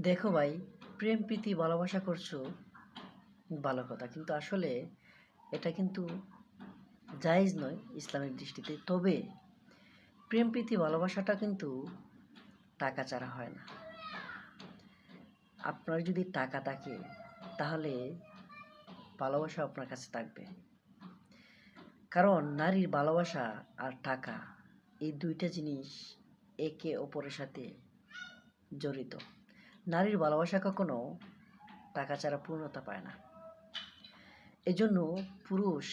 দেখো ভাই, প্রেম প্রীতি ভালোবাসা করছো ভালো কথা, কিন্তু আসলে এটা কিন্তু জায়েজ নয় ইসলামিক দৃষ্টিতে। তবে প্রেম প্রীতি ভালোবাসাটা কিন্তু টাকা ছাড়া হয় না। আপনার যদি টাকা থাকে তাহলে ভালোবাসা আপনার কাছে থাকবে। কারণ নারীর ভালোবাসা আর টাকা, এই দুইটা জিনিস একে অপরের সাথে জড়িত। নারীর ভালোবাসা কখনো টাকা ছাড়া পূর্ণতা পায় না। এজন্য পুরুষ,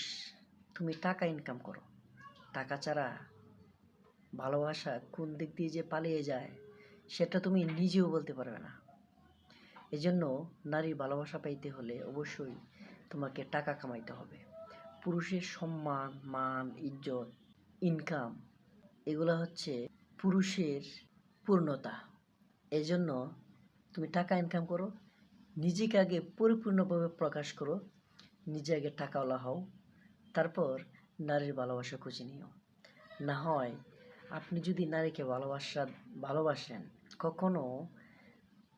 তুমি টাকা ইনকাম করো। টাকা ছাড়া ভালোবাসা কোন দিক দিয়ে যে পালিয়ে যায় সেটা তুমি নিজেও বলতে পারবে না। এজন্য নারীর ভালোবাসা পাইতে হলে অবশ্যই তোমাকে টাকা কামাইতে হবে। পুরুষের সম্মান, মান, ইজ্জত, ইনকাম, এগুলো হচ্ছে পুরুষের পূর্ণতা। এজন্য তুমি টাকা ইনকাম করো, নিজেকে আগে পরিপূর্ণভাবে প্রকাশ করো, নিজে আগে টাকাওয়ালা হও, তারপর নারীর ভালোবাসা খুঁজে নিও। না হয় আপনি যদি নারীকে ভালোবাসেন, কখনো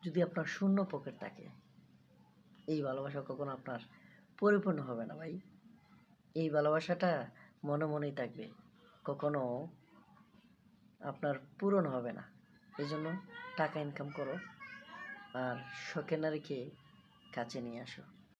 যদি আপনার শূন্য পকেট থাকে, এই ভালোবাসা কখনো আপনার পরিপূর্ণ হবে না ভাই। এই ভালোবাসাটা মনে মনেই থাকবে, কখনো আপনার পূরণ হবে না। এই জন্য টাকা ইনকাম করো আর শখের নারীকে কাছে নিয়ে আসো।